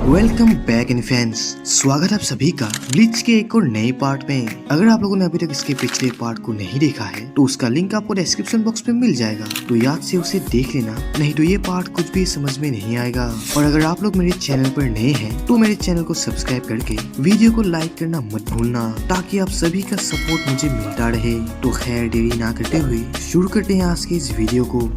Welcome back in fans. स्वागत है आप सभी का ब्लिच के एक और नए पार्ट में। अगर आप लोगों ने अभी तक इसके पिछले पार्ट को नहीं देखा है तो उसका लिंक आपको डिस्क्रिप्शन बॉक्स में मिल जाएगा, तो याद से उसे देख लेना, नहीं तो ये पार्ट कुछ भी समझ में नहीं आएगा। और अगर आप लोग मेरे चैनल पर नए हैं तो मेरे चैनल को सब्सक्राइब करके वीडियो को लाइक करना मत भूलना, ताकि आप सभी का सपोर्ट मुझे मिलता रहे। तो खैर देरी ना करते हुए शुरू करते हैं आज के इस वीडियो को।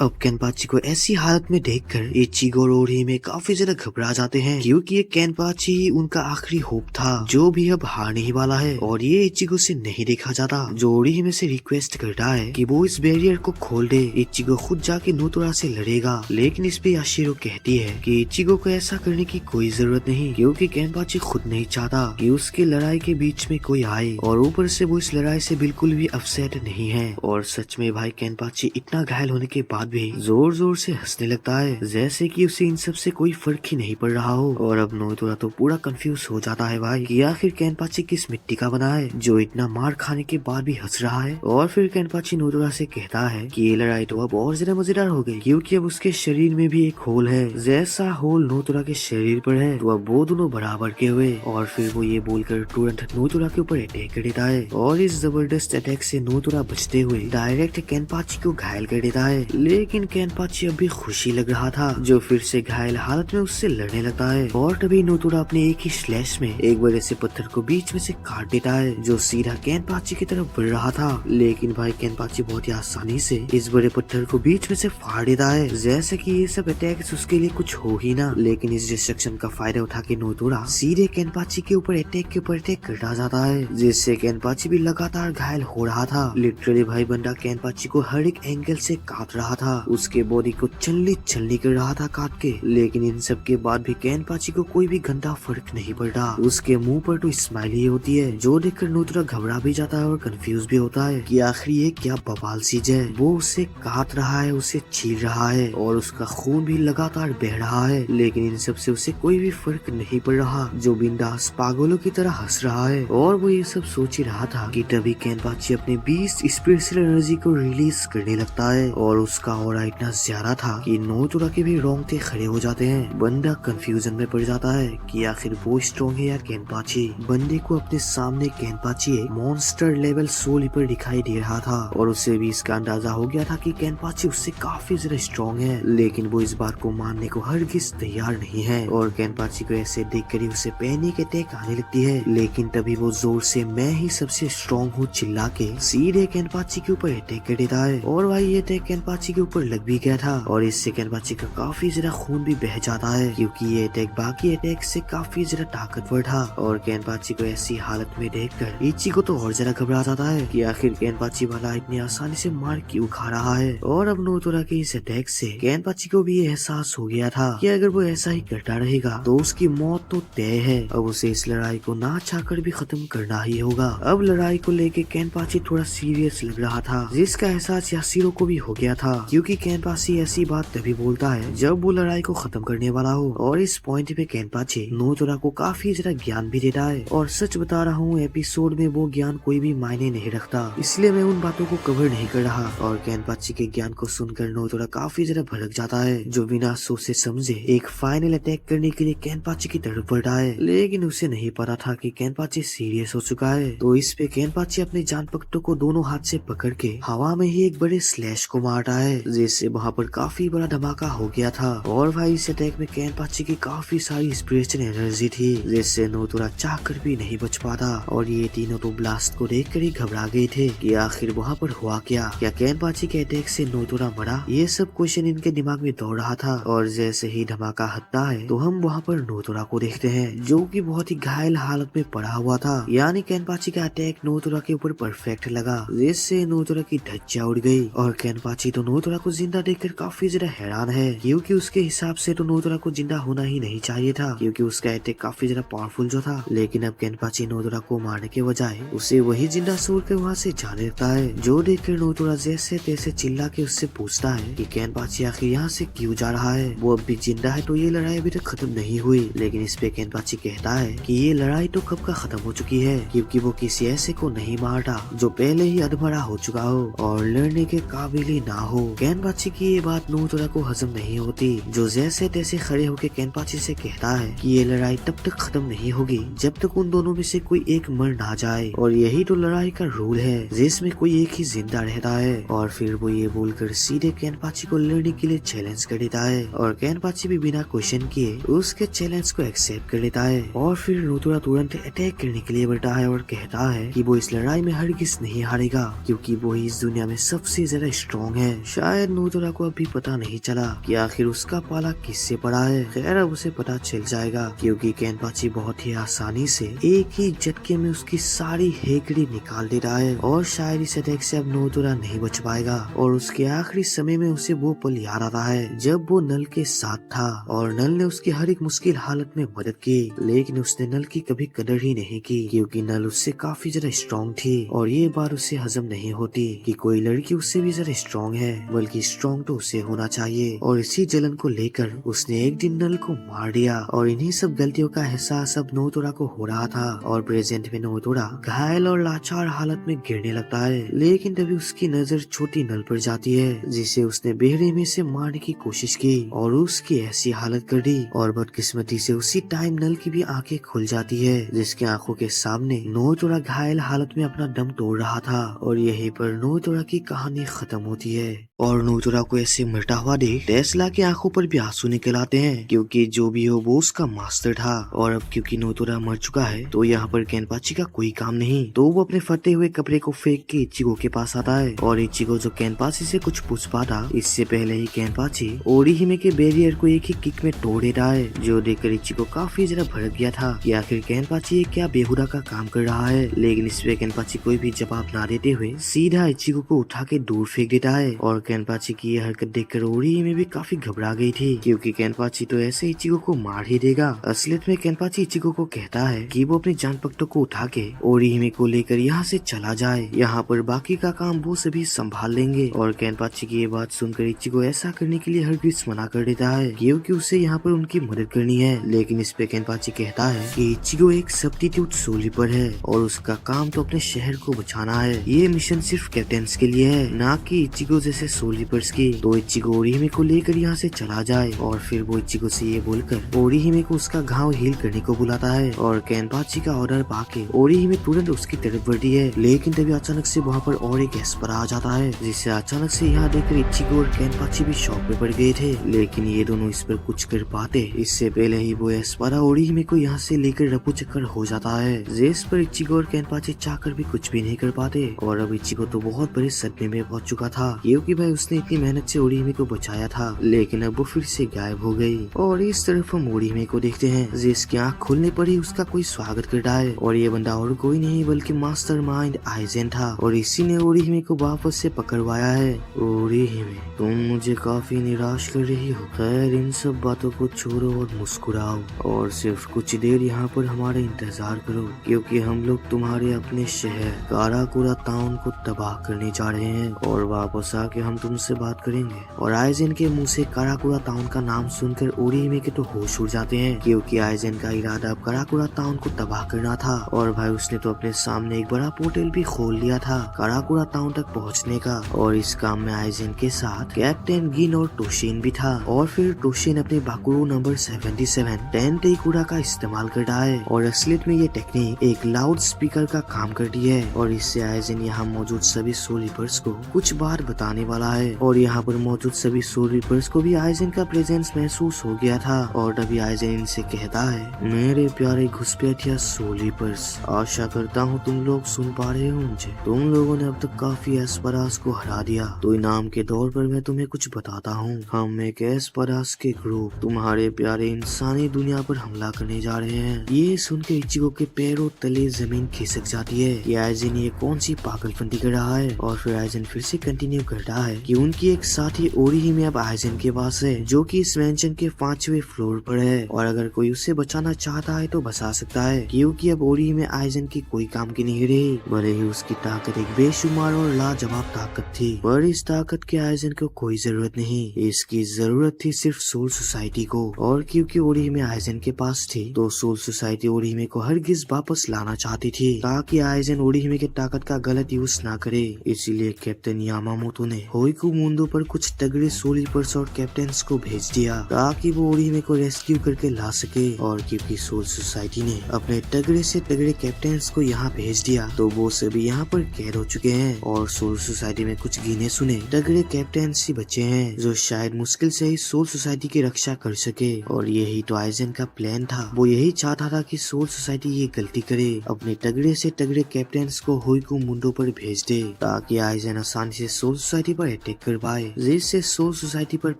अब केनपाची को ऐसी हालत में देखकर इचिगो और ओरिहिमे काफी ज्यादा घबरा जाते हैं, क्योंकि ये केनपाची उनका आखिरी होप था जो भी अब हारने ही वाला है। और ये इचिगो से नहीं देखा जाता, जो ओरिहिमे से रिक्वेस्ट करता है कि वो इस बैरियर को खोल दे। इचिगो खुद जाके नोतोरा से लड़ेगा, लेकिन इस पे याशिरो कहती है कि इचिगो को ऐसा करने की कोई जरूरत नहीं, क्योंकि केनपाची खुद नहीं चाहता कि उसके लड़ाई के बीच में कोई आए, और ऊपर से वो इस लड़ाई से बिल्कुल भी अपसेट नहीं है। और सच में भाई केनपाची इतना घायल होने के बाद भी जोर जोर से हंसने लगता है, जैसे कि उसे इन सब से कोई फर्क ही नहीं पड़ रहा हो। और अब नोतोरा तो पूरा कंफ्यूज हो जाता है भाई कि आखिर केनपाची किस मिट्टी का बना है जो इतना मार खाने के बाद भी हंस रहा है। और फिर केनपाची नोतोरा से कहता है कि ये लड़ाई तो अब और ज्यादा मजेदार हो गई, क्योंकि अब उसके शरीर में भी एक होल है, जैसा होल नोतोरा के शरीर पर है। तो अब वो दोनों बराबर के हुए। और फिर वो ये बोलकर तुरंत नोतोरा के ऊपर अटैक कर देता है, और इस जबरदस्त अटैक से नोतोरा बचते हुए डायरेक्ट केनपाची को घायल कर देता है। लेकिन केनपाची अभी खुशी लग रहा था, जो फिर से घायल हालत में उससे लड़ने लगता है। और तभी नोतोरा अपने एक ही स्लैश में एक बड़े से पत्थर को बीच में से काट देता है, जो सीधा केनपाची की तरफ बढ़ रहा था। लेकिन भाई केनपाची बहुत ही आसानी से इस बड़े पत्थर को बीच में से फाड़ देता है, जैसे कि ये सब अटैक्स उसके लिए कुछ हो ही ना। लेकिन इस डिस्ट्रक्शन का फायदा उठा के नोतोरा सीधे केनपाची के ऊपर अटैक के ऊपर अटैक करता जाता है, जिससे केनपाची भी लगातार घायल हो रहा था। लिटरली भाई बंदा केनपाची को हर एक एंगल से काट रहा था, उसके बॉडी को छलनी छलनी कर रहा था काट के। लेकिन इन सब के बाद भी केनपाची को कोई भी गंदा फर्क नहीं पड़ता, उसके मुंह पर तो स्माइल ही होती है, जो देखकर नोतोरा घबरा भी जाता है और कंफ्यूज भी होता है कि आखिर ये क्या बवाल चीज है। वो उसे काट रहा है, उसे छील रहा है, और उसका खून भी लगातार बह रहा है, लेकिन इन सब से उसे कोई भी फर्क नहीं पड़ रहा, जो बिंदास पागलों की तरह हंस रहा है। और वो ये सब सोच ही रहा था कि तभी केनपाची अपने 20 स्पिरिचुअल एनर्जी को रिलीज करने लगता है, और उसका ऑरा इतना ज्यादा था कि नोतोरा के भी रोंगटे खड़े हो जाते हैं। बंदा कंफ्यूजन में पड़ जाता है कि आखिर वो स्ट्रॉन्ग है या केनपाची। बंदे को अपने सामने केनपाची एक मॉन्स्टर लेवल सोल पर दिखाई दे रहा था, और उसे भी इसका अंदाजा हो गया था कि केनपाची उससे काफी ज्यादा स्ट्रॉन्ग है, लेकिन वो इस बात को मानने को हरगिज तैयार नहीं है। और केनपाची को ऐसे देखकर ही उसे पैनिक अटैक आने लगती है, लेकिन तभी वो जोर से मैं ही सबसे स्ट्रॉन्ग हूँ चिल्ला के सीधे केनपाची के ऊपर अटैक कर देता है। और भाई ये अटैक केनपाची के ऊपर लग भी गया था, और इससे केनपाची का काफी ज्यादा खून भी बह जाता है, क्योंकि ये अटैक बाकी अटैक से काफी ज्यादा ताकतवर था। और केनपाची को ऐसी हालत में देखकर इचिगो तो और ज्यादा घबरा जाता है कि आखिर केनपाची वाला इतनी आसानी से मार क्यों खा रहा है। और अब नोतोरा के इस अटैक से केनपाची को भी ये एहसास हो गया था कि अगर वो ऐसा ही करता रहेगा तो उसकी मौत तो तय है। अब उसे इस लड़ाई को ना चाहकर भी खत्म करना ही होगा। अब लड़ाई को लेके केनपाची थोड़ा सीरियस लग रहा था, जिसका एहसास याशिरो को भी हो गया था, क्योंकि केनपाची ऐसी बात तभी बोलता है जब वो लड़ाई को खत्म करने वाला हो। और इस पॉइंट पे केनपाची नोतोरा को काफी ज्यादा ज्ञान भी देता है, और सच बता रहा हूँ एपिसोड में वो ज्ञान कोई भी मायने नहीं रखता, इसलिए मैं उन बातों को कवर नहीं कर रहा। और केनपाची के ज्ञान को सुनकर नोतोरा काफी ज्यादा भड़क जाता है, जो बिना सोच से समझे एक फाइनल अटैक करने के लिए केनपाची की तरफ बढ़ा है। लेकिन उसे नहीं पता था कि केनपाची सीरियस हो चुका है। तो इस पे केनपाची अपने जान पट्टों को दोनों हाथ से पकड़ के हवा में ही एक बड़े स्लैश को मारता है, जिससे वहाँ पर काफी बड़ा धमाका हो गया था। और भाई इस अटैक में केनपाची की काफी सारी स्पिरिचुअल एनर्जी थी, जिससे नोतोरा चाहकर भी नहीं बच पाता। और ये तीनों तो ब्लास्ट को देखकर ही घबरा गए थे कि आखिर वहाँ पर हुआ क्या केनपाची के अटैक से नोतोरा मरा, ये सब क्वेश्चन इनके दिमाग में दौड़ रहा था। और जैसे ही धमाका हटता है तो हम वहाँ पर नोतोरा को देखते हैं, जो कि बहुत ही घायल हालत में पड़ा हुआ था। यानी केनपाची का अटैक नोतोरा के ऊपर परफेक्ट लगा, जिससे नोतोरा की धज्जियां उड़ गई। और केनपाची तो नोतोरा को जिंदा देखकर काफी ज्यादा हैरान है, क्योंकि उसके हिसाब से तो नोतोरा को जिंदा होना ही नहीं चाहिए था, क्योंकि उसका अटैक काफी ज्यादा पावरफुल जो था। लेकिन अब केनपाची नोतोरा को मारने के बजाय उसे वही जिंदा छोड़कर वहाँ से जाने लगता है, जो देखकर नोतोरा जैसे तैसे चिल्ला के उससे पूछता है कि केनपाची आखिर यहाँ से क्यों जा रहा है, वो अब भी जिंदा है तो ये लड़ाई अभी तक खत्म नहीं हुई। लेकिन इस पे केनपाची कहता है कि ये लड़ाई तो कब का खत्म हो चुकी है, क्योंकि वो किसी ऐसे को नहीं मारता जो पहले ही अधमरा हो चुका हो और लड़ने के काबिल ही ना हो। केनपाची की ये बात नोतोरा को हजम नहीं होती, जो जैसे तैसे खड़े होकर केनपाची से कहता है कि ये लड़ाई तब तक खत्म नहीं होगी जब तक उन दोनों में से कोई एक मर ना जाए, और यही तो लड़ाई का रूल है जिसमें कोई एक ही जिंदा रहता है। और फिर वो ये बोलकर सीधे केनपाची को लड़ने के लिए चैलेंज कर देता है, और केनपाची भी बिना क्वेश्चन किए उसके चैलेंज को एक्सेप्ट कर लेता है। और फिर नोतोरा तुरंत अटैक करने के लिए बढ़ता है और कहता है कि वो इस लड़ाई में हरगिज नहीं हारेगा, क्योंकि वो ही इस दुनिया में सबसे ज्यादा स्ट्रॉन्ग है। शायद नोतोरा को अभी पता नहीं चला कि आखिर उसका पाला किससे पड़ा है। खैर अब उसे पता चल जाएगा, क्योंकि केनपाची बहुत ही आसानी से एक ही झटके में उसकी सारी हेकड़ी निकाल दे रहा है, और शायद इस अटैक से अब नोतोरा नहीं बच पाएगा। और उसके आखिरी समय में उसे वो पल याद आता है जब वो नल के साथ था, और नल ने उसकी हर एक मुश्किल हालत में मदद की, लेकिन उसने नल की कभी कदर ही नहीं की, क्योंकि नल उससे काफी ज्यादा स्ट्रॉन्ग थी। और ये बात उसे हजम नहीं होती कि कोई लड़की उससे भी ज्यादा स्ट्रॉन्ग है, बल्कि स्ट्रॉन्ग तो उसे होना चाहिए। और इसी जलन को लेकर उसने एक दिन नल को मार दिया, और इन्हीं सब गलतियों का एहसास अब नोतोरा को हो रहा था। और प्रेजेंट में नोतोरा घायल और लाचार हालत में गिरने लगता है, लेकिन तभी उसकी नजर छोटी नल पर जाती है, जिसे उसने बेहरे में से मारने की कोशिश की और उसकी ऐसी हालत कर दी। और बदकिस्मती से उसी टाइम नल की भी आंखें खुल जाती है, जिसके आंखों के सामने नोतोरा घायल हालत में अपना दम तोड़ रहा था। और यहीं पर नोतोरा की कहानी खत्म होती है। और नोतोरा को ऐसे मरता हुआ देख टेस्ला की आंखों पर भी आंसू निकल आते हैं, क्योंकि जो भी हो वो उसका मास्टर था। और अब क्योंकि नोतोरा मर चुका है तो यहाँ पर केनपाची का कोई काम नहीं, तो वो अपने फटे हुए कपड़े को फेंक के इचिगो के पास आता है। और इचिगो जो केनपाची से कुछ पूछ पाता इससे पहले ही केनपाची ओरिहिमे के बैरियर को एक ही किक में तोड़ देता है, जो देखकर इचिगो काफी ज्यादा भड़क गया था कि आखिर केनपाची ये क्या बेहुदा का काम कर रहा है। लेकिन इस पे केनपाची कोई भी जवाब ना देते हुए सीधा इचिगो को उठा के दूर फेंक देता है। और केनपाची की ये हरकत देखकर ओरिहिमे भी काफी घबरा गई थी, क्योंकि केनपाची तो ऐसे इचिगो को मार ही देगा। असलियत में केनपाची इचिगो को कहता है कि वो अपनी जान पट्टों को उठा के ओरिहिमे को लेकर यहाँ से चला जाए, यहाँ पर बाकी का काम वो सभी संभाल लेंगे। और केनपाची की ये बात सुनकर इचिगो ऐसा करने के लिए हरगिज मना कर देता है, क्योंकि उसे यहाँ पर उनकी मदद करनी है। लेकिन इस पे केनपाची कहता है कि इचिगो एक सब्स्टिट्यूट सोल्जर है और उसका काम तो अपने शहर को बचाना है, ये मिशन सिर्फ कैप्टन्स के लिए है, ना कि इचिगो जैसे सोल्जर्स की। तो इचिगो ओरिहिमे को लेकर यहाँ से चला जाए। और फिर वो इचिगो से ये बोलकर ओरिहिमे को उसका घाव हील करने को बुलाता है। और केनपाची का ऑर्डर पाके ओरिहिमे तुरंत उसकी तरफ बढ़ती है, लेकिन तभी अचानक से वहाँ पर और एक एस्परा आ जाता है, जिससे अचानक से यहाँ देखकर इचिगो और केनपाची भी शॉक में पड़ गए थे। लेकिन ये दोनों इस पर कुछ कर पाते इससे पहले ही वो एस्परा ओरिहिमे को यहाँ से लेकर रफू चक्कर हो जाता है, जिस पर इचिगो और केनपाची चाहकर भी कुछ भी नहीं कर पाते। और अब इचिगो तो बहुत बड़े सदमे में पहुंच चुका था, क्योंकि भाई उसने इतनी मेहनत से ओरिहिमे को बचाया था, लेकिन अब वो फिर से गायब हो गई। और इस तरफ हम ओरिहिमे को देखते हैं, जिसकी आँख खुलने पर ही उसका कोई स्वागत करता है। और ये बंदा और कोई नहीं बल्कि मास्टरमाइंड आइजेन था, और इसी ने ओरिहिमे को वापस से पकड़वाया है। ओरिहिमे, तुम मुझे काफी निराश कर रही हो। खैर इन सब बातों को छोड़ो और मुस्कुराओ, और सिर्फ कुछ देर यहाँ पर हमारा इंतजार करो, क्योंकि हम लोग तुम्हारे अपने शहर काराकुरा टाउन को तबाह करने जा रहे हैं, और वापस आके हम तुमसे बात करेंगे। और आइजेन के मुंह से काराकुरा टाउन का नाम सुनकर ओरिहिमे के तो होश उड़ जाते हैं, क्योंकि आइजेन का इरादा अब काराकुरा टाउन को तबाह करना था। और भाई उसने तो अपने सामने एक बड़ा पोर्टल भी खोल लिया था काराकुरा टाउन तक पहुंचने का। और इस काम में आइजेन के साथ कैप्टन गिन और टोशिन भी था। और फिर टोशिन अपने बाकुरो नंबर 77 टेंटेकुरा का इस्तेमाल करता है, और असलियत में ये टेक्निक एक लाउड स्पीकर का काम करती है। और इससे आइजेन यहाँ मौजूद सभी सोल्जर्स को कुछ बात बताने वाला है। और यहाँ पर मौजूद सभी सोल्जर्स को भी आइजेन का प्रेजेंस महसूस हो गया था। और तभी आइजेन इनसे कहता है, मेरे प्यारे घुसपैठिया सोल्जर्स, आशा करता हूँ तुम लोग सुन पा रहे हो मुझे। तुम लोगों ने अब तक काफी एस्परास को हरा दिया, तो इनाम के तौर पर मैं तुम्हें कुछ बताता हूँ। हम एक एस्परास के ग्रुप तुम्हारे प्यारे इंसानी दुनिया पर हमला करने जा रहे हैं। ये सुनकर इचिगो के पैरों तले जमीन खिसक जाती है कि आइजेन ये कौन सी पागलपंती कर रहा है। और फिर आइजेन फिर से कंटिन्यू करता है कि उनकी एक साथी ओरिहिमे अब आइजेन के पास है, जो कि इस मैंशन के 5वें फ्लोर पर है, और अगर कोई उसे बचाना चाहता है तो बचा सकता है, क्योंकि अब ओरिहिमे आइजेन की कोई काम की नहीं रही। भले ही उसकी ताकत एक बेशुमार और लाजवाब ताकत थी, पर इस ताकत के आइजेन को कोई जरूरत नहीं, इसकी जरूरत थी सिर्फ सोल सोसाइटी को। और क्योंकि ओरिहिमे आइजेन के पास थी, तो सोल सोसाइटी ओरिहिमे को हरगिज वापस लाना चाहती थी, ताकि आइजेन ओरिहिमे के ताकत का गलत यूज ना करे। इसीलिए कैप्टन यामामोतो ने होइकू मुंडो पर कुछ तगड़े सोल्जर्स और कैप्टन्स को भेज दिया ताकि वो ओरिहिमे को रेस्क्यू करके ला सके। और क्योंकि सोल सोसाइटी ने अपने तगड़े से तगड़े कैप्टन्स को यहाँ भेज दिया तो वो सभी यहाँ पर कैद हो चुके हैं और सोल सोसाइटी में कुछ गिने सुने तगड़े कैप्टन्स ही बचे हैं जो शायद मुश्किल से ही सोल सोसाइटी की रक्षा कर सके। और यही तो आइजन का प्लान था, वो यही चाहता था कि सोल सोसाइटी ये गलती करे, अपने तगड़े से तगड़े कैप्टन्स को होइकू मुंडो पर भेज दे ताकि आइजन आसानी से सोल सोसाइटी पर अटैक कर पाए, जिससे सोल सोसाइटी पर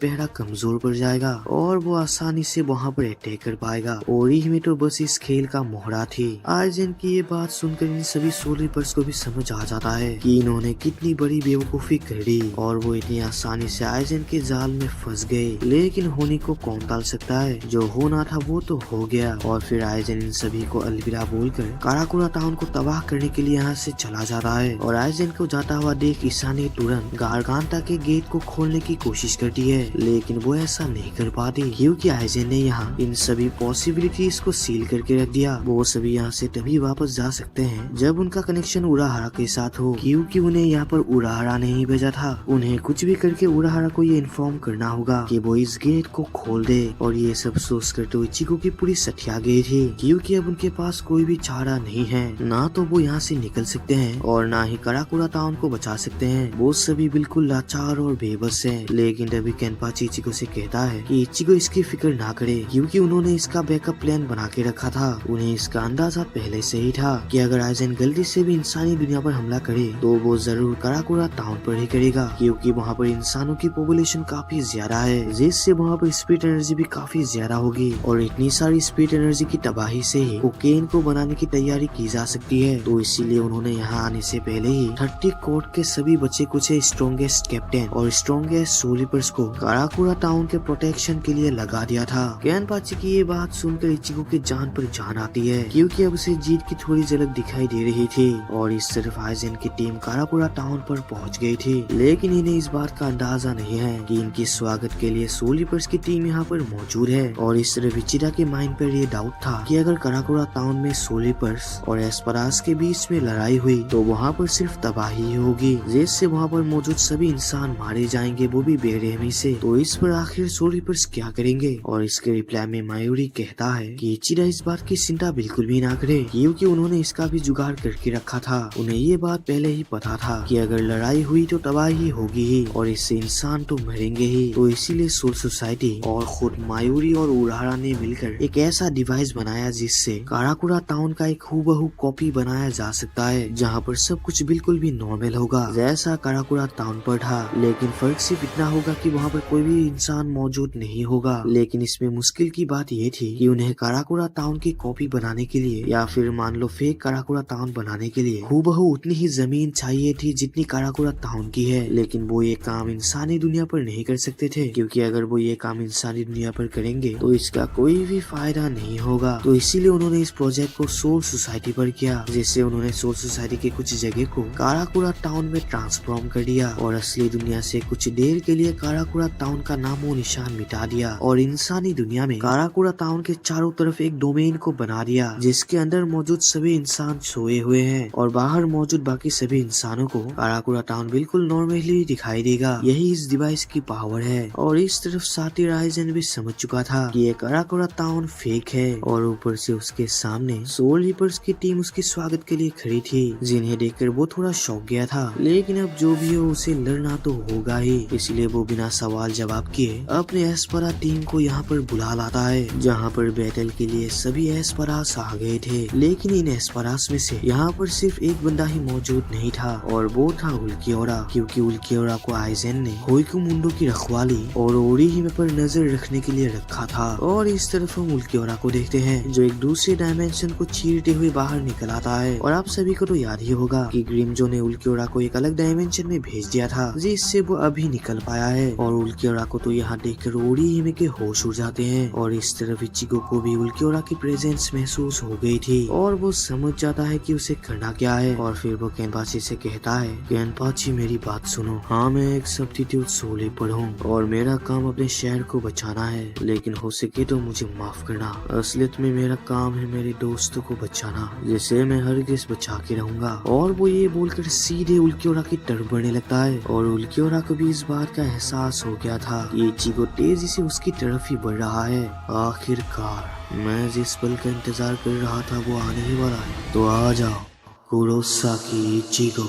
पहरा कमजोर पड़ जाएगा और वो आसानी से वहाँ पर अटैक कर पाएगा। ओरिहिमे तो बस इस खेल का मोहरा थी। आइजन की ये बात सुनकर इन सभी सोल्जर्स को भी समझ आ जाता है कि इन्होंने कितनी बड़ी बेवकूफी कर दी और वो इतनी आसानी से आइजन के जाल में फंस गए। लेकिन होनी को कौन टाल सकता है, जो होना था वो तो हो गया। और फिर आइजन इन सभी को अलविदा बोलकर काराकुरा टाउन को तबाह करने के लिए यहाँ से चला जाता है। और आइजन को जाता हुआ देख ईसा ने तुरंत गारगांता के गेट को खोलने की कोशिश करती है, लेकिन वो ऐसा नहीं कर पाती क्योंकि आइजन ने यहाँ इन सभी पॉसिबिलिटीज को सील करके रख दिया। वो सभी यहाँ से तभी वापस जा सकते हैं जब उनका कनेक्शन उराहारा के साथ हो, क्योंकि उन्हें यहाँ पर उराहारा ने ही भेजा था। उन्हें कुछ भी करके उराहारा को ये इन्फॉर्म करना होगा कि वो इस गेट को खोल दे। और ये सब सोचकर तो इचिको की पूरी सठिया गई थी क्योंकि अब उनके पास कोई भी चारा नहीं है, ना तो वो यहाँ से निकल सकते हैं और ना ही काराकुरा टाउन को बचा सकते हैं। वो सभी बिल्कुल लाचार और बेबस हैं। लेकिन तभी केनपाची इचिको से कहता है कि इचिको इसकी फिक्र ना करे क्योंकि उन्होंने इसका बैकअप प्लान बना के रखा था। उन्हें इसका अंदाजा पहले से ही था कि अगर आइजन गलती से भी इंसानी दुनिया पर हमला करे तो वो जरूर काराकुरा टाउन पर ही करेगा, क्योंकि वहाँ पर इंसानों की पॉपुलेशन काफी ज्यादा है, जिससे वहाँ पर स्पीड एनर्जी भी काफी ज्यादा होगी और इतनी सारी स्पीड एनर्जी की तबाही से ही कोकेन को बनाने की तैयारी की जा सकती है। तो इसीलिए उन्होंने यहाँ आने से पहले ही 30 कोर्ट के सभी बच्चे कुछ स्ट्रॉन्गेस्ट कैप्टन और स्ट्रॉन्गेस्ट सोल्जर्स को काराकुरा टाउन के प्रोटेक्शन के लिए लगा दिया था। केनपाची की ये बात सुनकर इचिको की जान पर जान आती है क्योंकि अब उसे जीत की थोड़ी झलक दिखाई दे रही थी। और इस तरफ आइजन की टीम काराकुरा टाउन पर पहुंच गई थी, लेकिन इन्हें इस बात का अंदाजा नहीं है कि इनके स्वागत के लिए सोल्जर्स की टीम यहाँ पर मौजूद है। और इस तरफ इचिरा के माइंड पर ये डाउट था कि अगर काराकुरा टाउन में सोल्जर्स और एस्परास के बीच में लड़ाई हुई तो वहाँ पर सिर्फ तबाही ही होगी, जिससे वहाँ पर मौजूद सभी इंसान मारे जाएंगे, वो भी बेरहमी से। तो इस पर आखिर सोल्जर्स क्या करेंगे? और इसके रिप्लाई में मायूरी कहता है कि इचिरा इस बात की चिंता बिल्कुल भी ना करे क्योंकि उन्होंने इसका भी जुगाड़ करके रखा था। उन्हें ये बात पहले ही पता था कि अगर लड़ाई हुई तो तबाही होगी ही और इससे इंसान तो मरेंगे ही। तो इसीलिए सोल सोसाइटी और खुद मायूरी और उराहारा ने मिलकर एक ऐसा डिवाइस बनाया जिससे काराकुरा टाउन का एक हूबहू कॉपी बनाया जा सकता है, जहाँ पर सब कुछ बिल्कुल भी नॉर्मल होगा जैसा काराकुरा टाउन पर था। लेकिन फर्क सिर्फ इतना होगा कि वहाँ पर कोई भी इंसान मौजूद नहीं होगा। लेकिन इसमें मुश्किल की बात ये थी कि उन्हें काराकुरा टाउन की कॉपी बनाने के लिए या फिर मान लो फेक काराकुरा टाउन बनाने के लिए हूबहू उतनी ही जमीन चाहिए थी जितनी काराकुरा टाउन की है। लेकिन वो ये काम इंसानी दुनिया पर नहीं कर सकते थे क्योंकि अगर वो ये काम इंसानी दुनिया पर करेंगे तो इसका कोई भी फायदा नहीं होगा। तो इसीलिए उन्होंने इस प्रोजेक्ट को सोल सोसाइटी पर किया, जिससे उन्होंने सोल सोसाइटी के कुछ जगह को काराकुरा टाउन में ट्रांसफॉर्म कर दिया और असली दुनिया से कुछ देर के लिए काराकुरा टाउन का नामो निशान मिटा दिया और इंसानी दुनिया में काराकुरा टाउन के चारों तरफ एक डोमेन को बना दिया जिसके अंदर मौजूद सभी इंसान सोए हुए हैं और बाहर मौजूद बाकी सभी इंसानों को काराकुरा टाउन बिल्कुल नॉर्मली दिखाई देगा। यही इस डिवाइस की पावर है। और इस तरफ साथी राइजन भी समझ चुका था कि ये काराकुरा टाउन फेक है और ऊपर से उसके सामने सोल रीपर्स की टीम उसके स्वागत के लिए खड़ी थी, जिन्हें देखकर वो थोड़ा शौक गया था। लेकिन अब जो भी हो उसे लड़ना तो होगा ही, इसलिए वो बिना सवाल जवाब किए अपने एस्परा टीम को यहाँ पर बुला लाता है, जहाँ पर बैटल के लिए सभी एस्परास आ गए थे। लेकिन इन एस्परास में से यहाँ पर सिर्फ एक बंदा ही मौजूद नहीं था और वो था उल्कियोरा, क्योंकि उल्कियोरा को आइजन ने होइकू मुंडो की रखवाली और ओरिहिमे पर नजर रखने के लिए रखा था। और इस तरफ हम उल्कियोरा को देखते हैं जो एक दूसरे डायमेंशन को चीरते हुए बाहर निकल आता है। और आप सभी को तो याद ही होगा कि ग्रिमजो ने उल्कियोरा को एक अलग डायमेंशन में भेज दिया था, जिससे वो अभी निकल पाया है। और उल्कियोरा को तो यहाँ देखकर ओरिहिमे के होश उड़ जाते हैं। और इस तरफ इचिको को भी उल्कियोरा की प्रेजेंस महसूस हो गई थी और वो समझ जाता है कि उसे करना क्या है। और फिर वो केनपाची से कहता है, केनपाची मेरी बात सुनो, हाँ मैं एक सब्स्टिट्यूट सोल्जर हूँ और मेरा काम अपने शहर को बचाना है, लेकिन हो सके तो मुझे माफ करना। असलियत में मेरा काम है मेरे दोस्तों को बचाना, जिसे मैं हरगिज़ बचा के रहूंगा। और वो ये बोलकर सीधे उल्कियोरा की तरफ बढ़ने लगता है और उल्कियोरा को भी इस बात का एहसास हो गया था कि इचिगो तेजी से उसकी तरफ ही बढ़ रहा है। आखिरकार मैं जिस पल का इंतजार कर रहा था वो आने ही वाला है, तो आ जाओ कुरोसाकी इचिगो।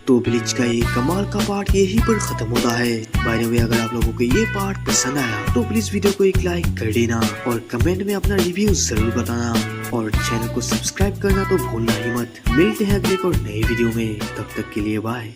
तो ब्लीच का ये कमाल का पार्ट यहीं पर खत्म होता है। बाय द वे, अगर आप लोगों को ये पार्ट पसंद आया तो प्लीज वीडियो को एक लाइक कर देना और कमेंट में अपना रिव्यू जरूर बताना और चैनल को सब्सक्राइब करना तो भूलना ही मत। मिलते हैं अगले एक और नए वीडियो में, तब तक के लिए बाय।